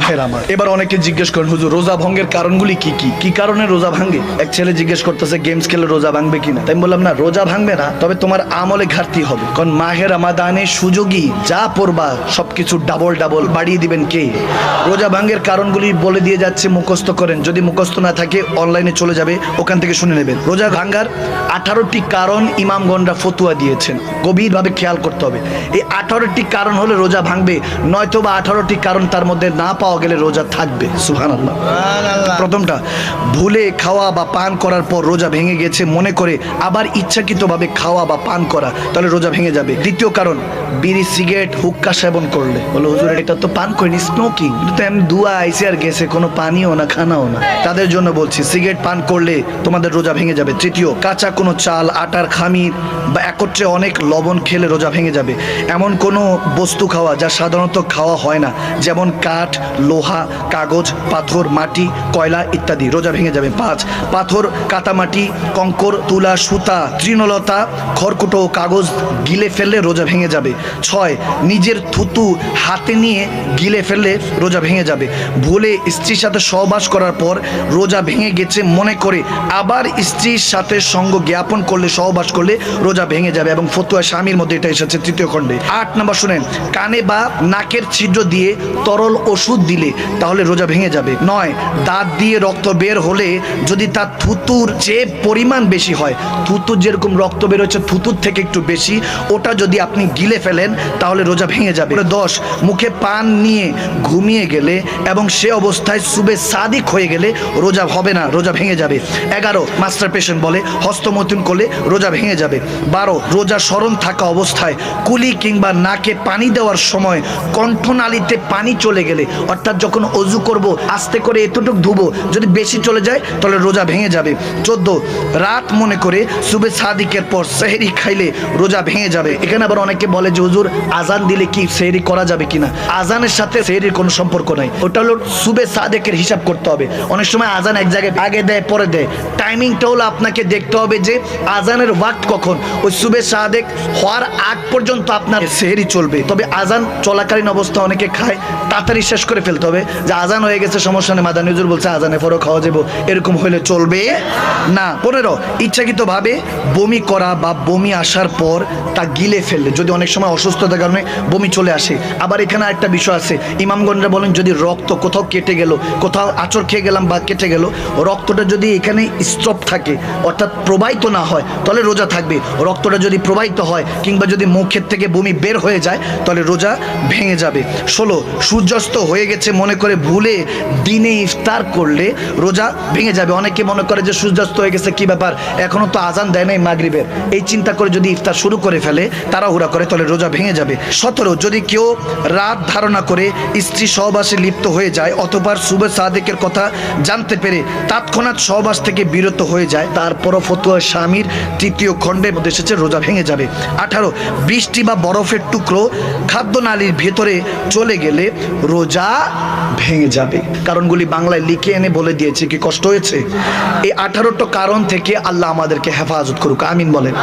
ভাইয়ের আমার, এবার অনেকে জিজ্ঞেস করেন হুজুর রোজা ভঙ্গের কারণগুলি কি কি কি কারণে রোজা ভাঙে? এক ছেলে জিজ্ঞেস করতেছে গেমস খেলে রোজা ভাঙবে কিনা। তাই আমি বললাম না, রোজা ভাঙবে না, তবে তোমার আমলে ঘাটতি হবে। কারণ মাহে রমাদানের সুযোগী যা পড়বা সবকিছু ডাবল ডাবল বাড়িয়ে দিবেন কে? রোজা ভাঙের কারণগুলি বলে দিয়ে যাচ্ছে, মুখস্থ করেন। যদি মুখস্থ না থাকে অনলাইনে চলে যাবে, ওখান থেকে শুনে নেবেন। রোজা ভাঙার 18টি কারণ ইমামগণরা ফতুয়া দিয়েছেন, গভীরভাবে খেয়াল করতে হবে। এই 18টি কারণ হলে রোজা ভাঙবে, নয়তো বা 18টি কারণ তার মধ্যে না পাওয়া গেলে রোজা থাকবে। সুবহানাল্লাহ। প্রথমটা, ভুলে খাওয়া বা পান করার পর রোজা ভেঙে গেছে মনে করে আবার ইচ্ছাকৃতভাবে খাওয়া বা পান করা, তাহলে রোজা ভেঙে যাবে। দ্বিতীয় কারণ, বিড়ি সিগারেট হুক্কা সেবন করলে। বলো হুজুর এটা তো পান করিনি, স্মোকিং। কিন্তু এমনি দুয়া আইসে আর গেছে, কোনো পানিও না খানাও না, তাদের জন্য বলছি সিগারেট পান করলে তোমাদের রোজা ভেঙে যাবে। তৃতীয়, কাঁচা কোনো চাল, আটার খামির বা একত্রে অনেক লবণ খেলে রোজা ভেঙে যাবে। এমন কোনো বস্তু খাওয়া যা সাধারণত খাওয়া হয় না, যেমন কাঠ, লোহা, কাগজ, পাথর, মাটি, কয়লা ইত্যাদি, রোজা ভেঙে যাবে। 5, পাথর, কাতামাটি, কঙ্কর, তুলা, সুতা, তৃণলতা, খড়কুটো ও কাগজ গিলে ফেললে রোজা ভেঙে যাবে। 6, নিজের থুতু হাতে নিয়ে গিলে ফেললে রোজা ভেঙে যাবে। ভুলে স্ত্রীর সাথে সহবাস করার পর রোজা ভেঙে গেছে মনে করে আবার স্ত্রীর সাথে সঙ্গ জ্ঞাপন করলে, সহবাস করলে রোজা ভেঙে যাবে। এবং ফতুয়া স্বামীর মধ্যে এটা এসেছে 3য় খণ্ডে। 8 নম্বর শুনেন, কানে বা নাকের ছিদ্র দিয়ে তরল ওষুধ দিলে তাহলে রোজা ভেঙে যাবে। 9, দাঁত দিয়ে রক্ত বের হলে যদি তার থুতুর যে পরিমাণ বেশি হয়, থুতুর যেরকম রক্ত বের হচ্ছে থুতুর থেকে একটু বেশি, ওটা যদি আপনি গিলে ফেলেন তাহলে রোজা ভেঙে যাবে। 10, মুখে পান নিয়ে ঘুমিয়ে গেলে এবং সে অবস্থায় সুবে সাদিক হয়ে গেলে রোজা হবে না, রোজা ভেঙে যাবে। 11, মাস্টার পেশেন্ট বলে হস্তমৈথুন করলে রোজা ভেঙে যাবে। 12, রোজা স্মরণ থাকা অবস্থায় কুলি কিংবা নাকে পানি দেওয়ার সময় কণ্ঠনালীতে পানি চলে গেলে, অর্থাৎ যখন অজু করব আস্তে করে এতটুক ধুবো, যদি বেশি চলে যায় তাহলে রোজা ভেঙে যাবে। 14, রাত মনে করে সুবে সাদিকের পর সেহরি খাইলে রোজা ভেঙে যাবে। এখানে আবার অনেকে বলে যে হুজুর আজান দিলে কি সেহরি করা যাবে কিনা? আজানের সাথে সেহরির কোনো সম্পর্ক নাই, ওটা হলো সুবে সাদেকের হিসাব করতে হবে। অনেক সময় আজান এক জায়গায় আগে দেয় পরে দেয়, টাইমিংটা হলো আপনাকে দেখতে হবে যে আজানের ওয়াক্ত কখন। ওই সুবে সাদেক হওয়ার আগ পর্যন্ত আপনার সেহরি চলবে। তবে আজান চলাকালীন অবস্থা অনেকে খায়, তাড়াতাড়ি শেষ করে ফেলতে হবে। যে আজান হয়ে গেছে সমস্যা নেই, মাদানী হুজুর বলছে আজানে পরও খাওয়া যাবো, এরকম হলে চলবে না। 15, ইচ্ছাকৃতভাবে বমি করা বা বমি আসার পর তা গিলে ফেললে, যদি অনেক সময় অসুস্থতার কারণে বমি চলে আসে। আবার এখানে একটা বিষয় আছে, ইমামগণরা বলেন যদি রক্ত কোথাও কেটে গেল, কোথাও আঁচড় খেয়ে গেলাম বা কেটে গেল, রক্তটা যদি এখানে স্টপ থাকে অর্থাৎ প্রবাহিত না হয় তাহলে রোজা থাকবে। রক্তটা যদি প্রবাহিত হয় কিংবা যদি মুখের থেকে বমি বের হয়ে যায় তাহলে রোজা ভেঙে যাবে। 16, সূর্যাস্ত হয়ে গেছে মনে করে ভুলে দিনে ইফতার করলে রোজা ভেঙে যাবে। অনেকে মনে করে যে সূর্যাস্ত হয়ে গেছে কি ব্যাপার, এখনো তো আজান দেয় নাই মাগরিবের, এই চিন্তা করে যদি ইফতার শুরু করে ফেলে, তাড়াহুড়া করে, তাহলে রোজা ভেঙে যাবে। 17, যদি কেউ রাত ধারণা করে স্ত্রী সহবাসে লিপ্ত হয়ে যায় অথবা সুবে সাদেকের কথা জানতে পেরে তৎক্ষণাৎ সহবাস থেকে বিরত হয়ে যায়, তারপরও ফতুয়া স্বামীর 3য় খণ্ডের মধ্যে এসেছে রোজা ভেঙে যাবে। 18, বৃষ্টি বা বরফের টুকরো খাদ্যনালীর ভেতরে চলে গেলে রোজা ভেঙে যাবে। কারণগুলি বাংলায় লিখে এনে বলে দিয়েছে, কি কষ্ট হয়েছে? এই 18টা কারণ থেকে আল্লাহ আমাদেরকে হেফাজত করুক, আমিন বলেন।